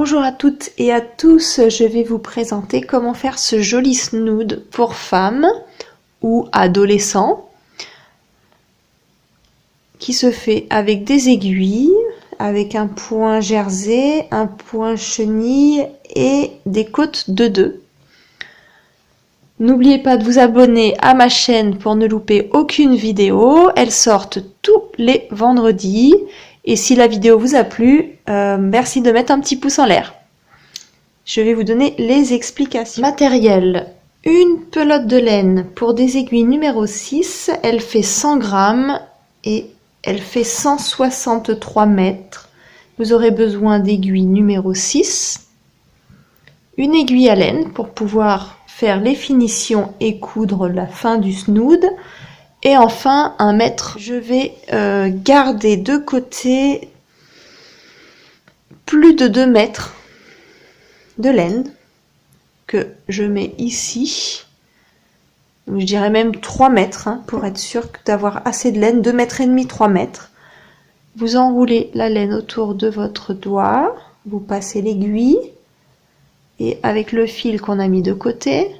Bonjour à toutes et à tous, je vais vous présenter comment faire ce joli snood pour femmes ou adolescents qui se fait avec des aiguilles, avec un point jersey, un point chenille et des côtes de 2. N'oubliez pas de vous abonner à ma chaîne pour ne louper aucune vidéo, elles sortent tous les vendredis. Et si la vidéo vous a plu, merci de mettre un petit pouce en l'air. Je vais vous donner les explications. Matériel. Une pelote de laine pour des aiguilles numéro 6. Elle fait 100 grammes et elle fait 163 mètres. Vous aurez besoin d'aiguilles numéro 6. Une aiguille à laine pour pouvoir faire les finitions et coudre la fin du snood. Et enfin un mètre. Je vais garder de côté plus de 2 mètres de laine que je mets ici. Je dirais même 3 mètres pour être sûr d'avoir assez de laine. 2 mètres et demi, 3 mètres. Vous enroulez la laine autour de votre doigt. Vous passez l'aiguille. Et avec le fil qu'on a mis de côté,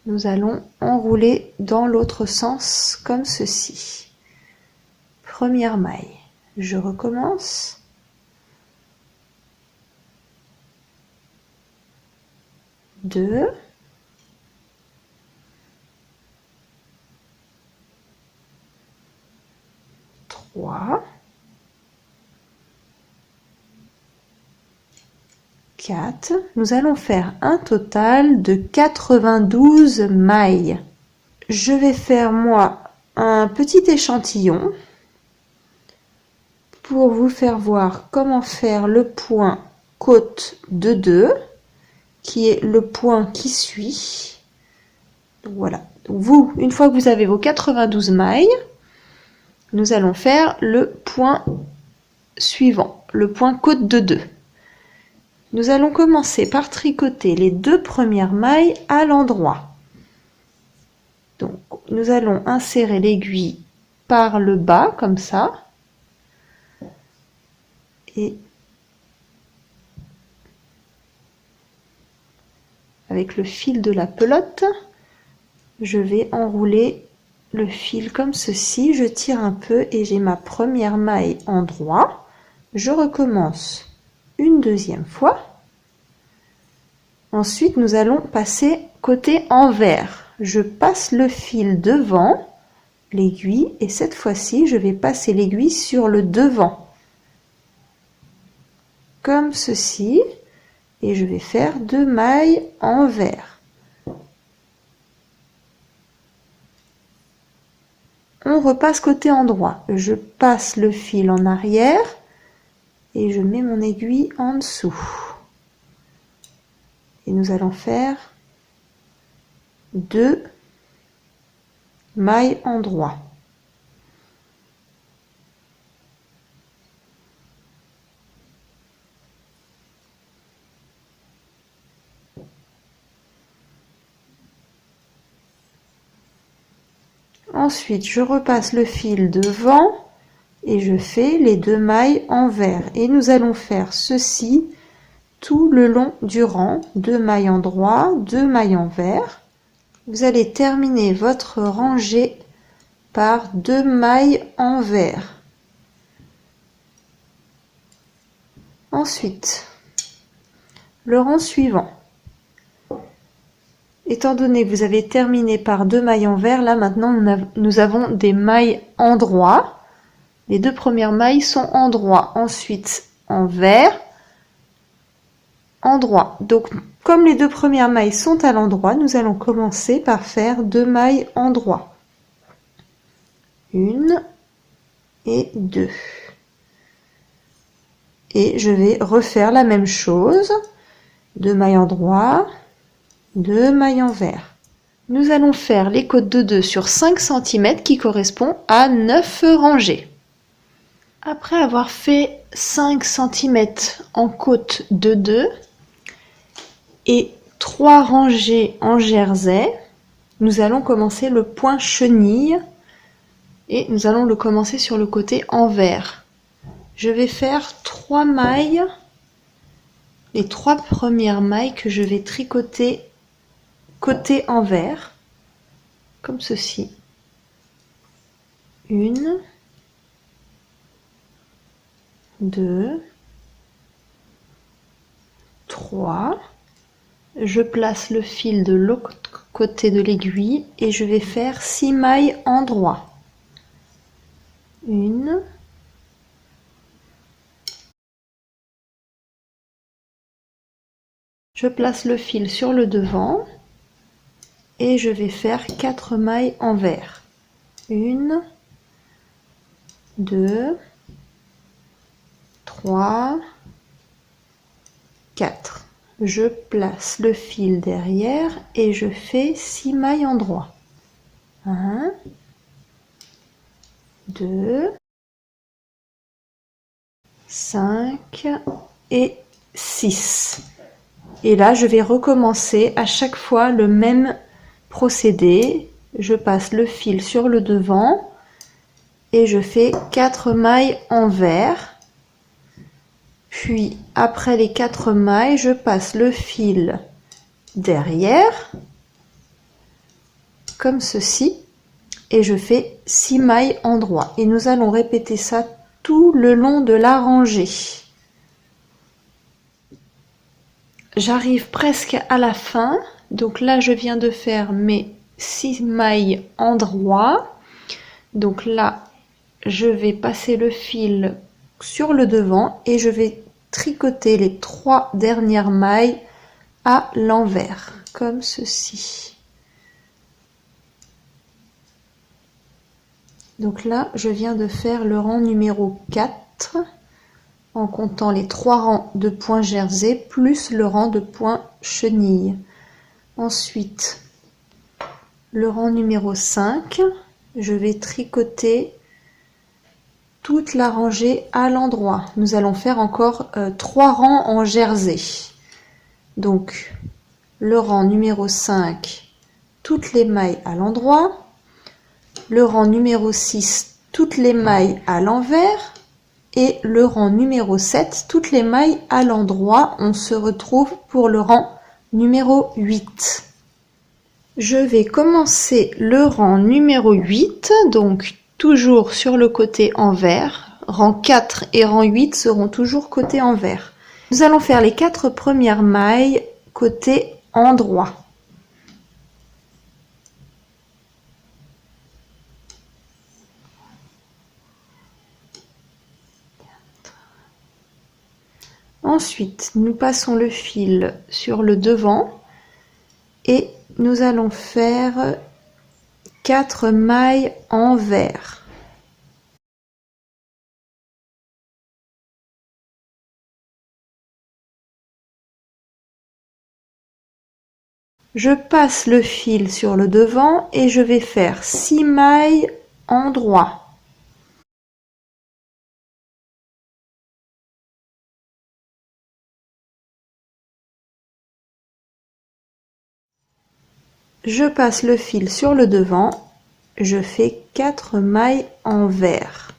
nous allons enrouler dans l'autre sens comme ceci. Première maille, je recommence. Deux. Trois. 4. Nous allons faire un total de 92 mailles. Je vais faire moi un petit échantillon pour vous faire voir comment faire le point côte de 2 qui est le point qui suit. Donc voilà. Donc vous, une fois que vous avez vos 92 mailles, nous allons faire le point suivant, le point côte de 2. Nous allons commencer par tricoter les 2 premières mailles à l'endroit. Donc, nous allons insérer l'aiguille par le bas, comme ça. Et avec le fil de la pelote, je vais enrouler le fil comme ceci. Je tire un peu et j'ai ma première maille en droit. Je recommence une deuxième fois. Ensuite, nous allons passer côté envers. Je passe le fil devant l'aiguille et cette fois-ci, je vais passer l'aiguille sur le devant. Comme ceci. Et je vais faire 2 mailles envers. On repasse côté endroit. Je passe le fil en arrière et je mets mon aiguille en dessous. Et nous allons faire 2 mailles en droit. Ensuite, je repasse le fil devant et je fais les 2 mailles envers. Et nous allons faire ceci tout le long du rang. 2 mailles en droit, 2 mailles envers. Vous allez terminer votre rangée par 2 mailles envers. Ensuite, le rang suivant. Étant donné que vous avez terminé par 2 mailles envers, là maintenant nous avons des mailles en droit. Les 2 premières mailles sont en droit, ensuite envers, en droit. Donc comme les 2 premières mailles sont à l'endroit, nous allons commencer par faire 2 mailles en droit. 1 et 2. Et je vais refaire la même chose. 2 mailles en droit, 2 mailles envers. Nous allons faire les côtes de 2 sur 5 cm qui correspond à 9 rangées. Après avoir fait 5 cm en côte de 2 et 3 rangées en jersey, nous allons commencer le point chenille et nous allons le commencer sur le côté envers. Je vais faire 3 mailles les 3 premières mailles que je vais tricoter côté envers, comme ceci. 1, 2, 3. Je place le fil de l'autre côté de l'aiguille et je vais faire 6 mailles en droit. 1, je place le fil sur le devant et je vais faire 4 mailles envers. 1, 2, 3, 4. Je place le fil derrière et je fais 6 mailles en droit. 1, 2, 5 et 6. Et là, je vais recommencer à chaque fois le même procédé. Je passe le fil sur le devant et je fais 4 mailles envers. Puis, après les 4 mailles, je passe le fil derrière, comme ceci, et je fais 6 mailles en droit. Et nous allons répéter ça tout le long de la rangée. J'arrive presque à la fin, donc là je viens de faire mes 6 mailles en droit. Donc là, je vais passer le fil sur le devant et je vais tricoter les 3 dernières mailles à l'envers, comme ceci. Donc là, je viens de faire le rang numéro 4 en comptant les 3 rangs de points jersey plus le rang de points chenille. Ensuite, le rang numéro 5, je vais tricoter toute la rangée à l'endroit. Nous allons faire encore 3 rangs en jersey. Donc, le rang numéro 5, toutes les mailles à l'endroit. Le rang numéro 6, toutes les mailles à l'envers. Et le rang numéro 7, toutes les mailles à l'endroit. On se retrouve pour le rang numéro 8. Je vais commencer le rang numéro 8, donc toujours sur le côté envers. Rang 4 et rang 8 seront toujours côté envers. Nous allons faire les 4 premières mailles côté endroit. Ensuite, nous passons le fil sur le devant et nous allons faire 4 mailles envers. Je passe le fil sur le devant et je vais faire 6 mailles en droit. Je passe le fil sur le devant, je fais 4 mailles envers.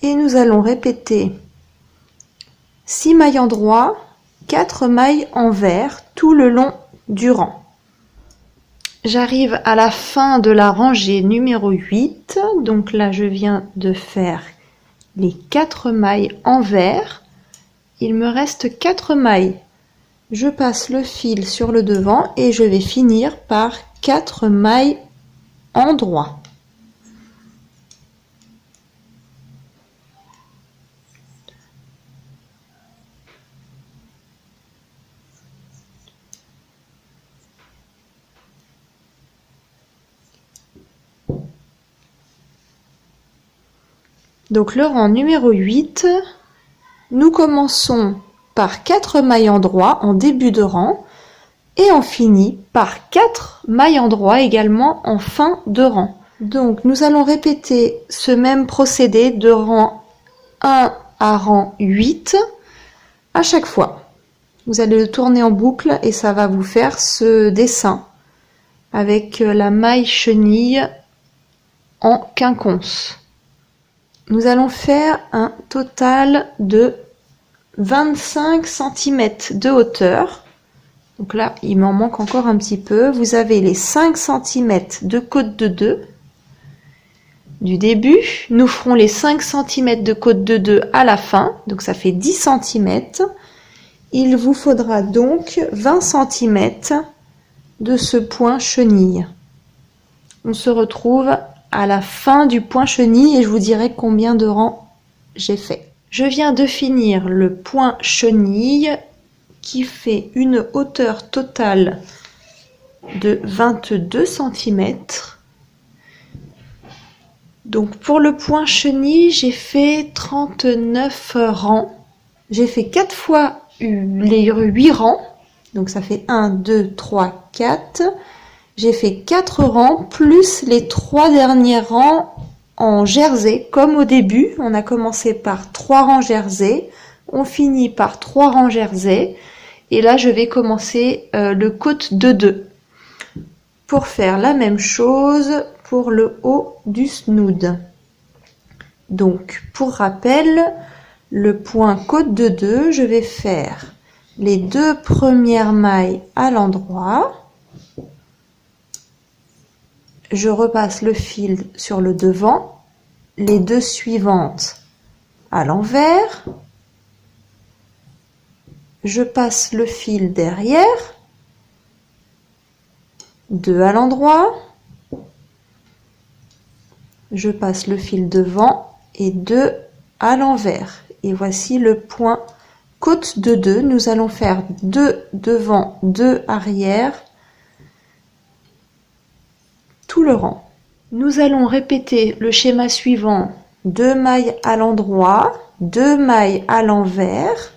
Et nous allons répéter 6 mailles en droit, 4 mailles envers tout le long du rang. J'arrive à la fin de la rangée numéro 8, donc là je viens de faire les 4 mailles envers. Il me reste 4 mailles. Je passe le fil sur le devant et je vais finir par 4 mailles en droit. Donc le rang numéro 8, nous commençons par 4 mailles en droit en début de rang et on finit par 4 mailles en droit également en fin de rang. Donc nous allons répéter ce même procédé de rang 1 à rang 8 à chaque fois. Vous allez le tourner en boucle et ça va vous faire ce dessin avec la maille chenille en quinconce. Nous allons faire un total de 25 cm de hauteur. Donc là, il m'en manque encore un petit peu. Vous avez les 5 cm de côte de 2 du début. Nous ferons les 5 cm de côte de 2 à la fin. Donc ça fait 10 cm. Il vous faudra donc 20 cm de ce point chenille. On se retrouve à la fin du point chenille et je vous dirai combien de rangs j'ai fait. Je viens de finir le point chenille qui fait une hauteur totale de 22 cm. Donc pour le point chenille, j'ai fait 39 rangs. J'ai fait 4 fois les 8 rangs. Donc ça fait 1, 2, 3, 4. J'ai fait 4 rangs plus les 3 derniers rangs en jersey. Comme au début, on a commencé par 3 rangs jersey. On finit par 3 rangs jersey. Et là, je vais commencer le côte de 2. Pour faire la même chose pour le haut du snood. Donc, pour rappel, le point côte de 2, je vais faire les 2 premières mailles à l'endroit. Je repasse le fil sur le devant, les 2 suivantes à l'envers. Je passe le fil derrière, 2 à l'endroit. Je passe le fil devant et 2 à l'envers. Et voici le point côte de 2. Nous allons faire 2 devant, 2 arrière, tout le rang. Nous allons répéter le schéma suivant, 2 mailles à l'endroit, 2 mailles à l'envers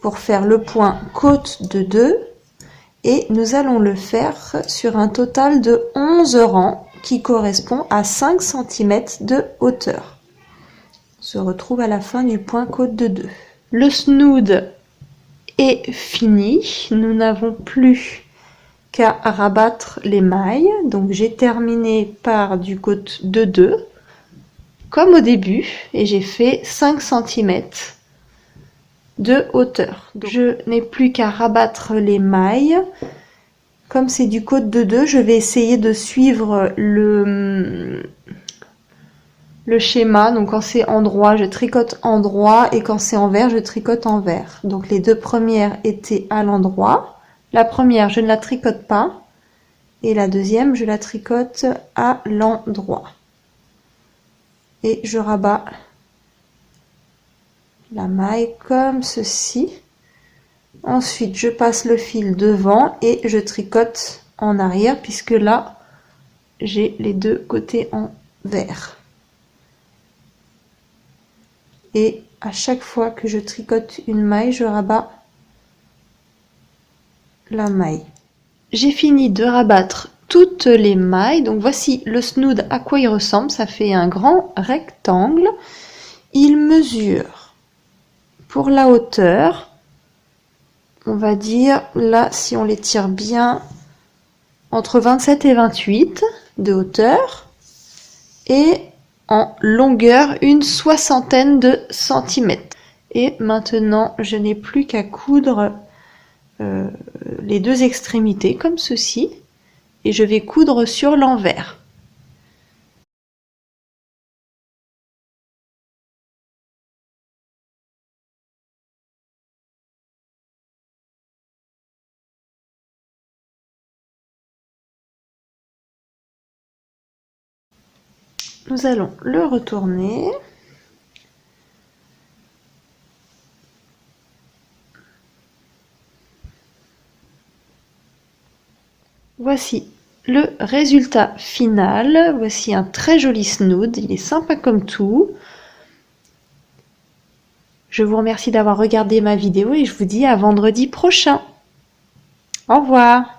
pour faire le point côte de 2 et nous allons le faire sur un total de 11 rangs qui correspond à 5 cm de hauteur. On se retrouve à la fin du point côte de 2. Le snood est fini, nous n'avons plus qu'à rabattre les mailles. Donc j'ai terminé par du côte de 2 comme au début et j'ai fait 5 cm de hauteur. Donc, je n'ai plus qu'à rabattre les mailles. Comme c'est du côte de 2, je vais essayer de suivre le schéma. Donc quand c'est en droit, je tricote en droit et quand c'est envers, je tricote envers. Donc les 2 premières étaient à l'endroit. La première, je ne la tricote pas. Et la deuxième, je la tricote à l'endroit. Et je rabats la maille comme ceci. Ensuite, je passe le fil devant et je tricote en arrière puisque là, j'ai les 2 côtés en vert. Et à chaque fois que je tricote une maille, je rabats la maille. J'ai fini de rabattre toutes les mailles. Donc voici le snood à quoi il ressemble. Ça fait un grand rectangle. Il mesure pour la hauteur, on va dire là si on les tire bien, entre 27 et 28 de hauteur et en longueur une soixantaine de centimètres. Et maintenant je n'ai plus qu'à coudre les 2 extrémités comme ceci et je vais coudre sur l'envers. Nous allons le retourner. Voici le résultat final. Voici un très joli snood. Il est sympa comme tout. Je vous remercie d'avoir regardé ma vidéo et je vous dis à vendredi prochain. Au revoir.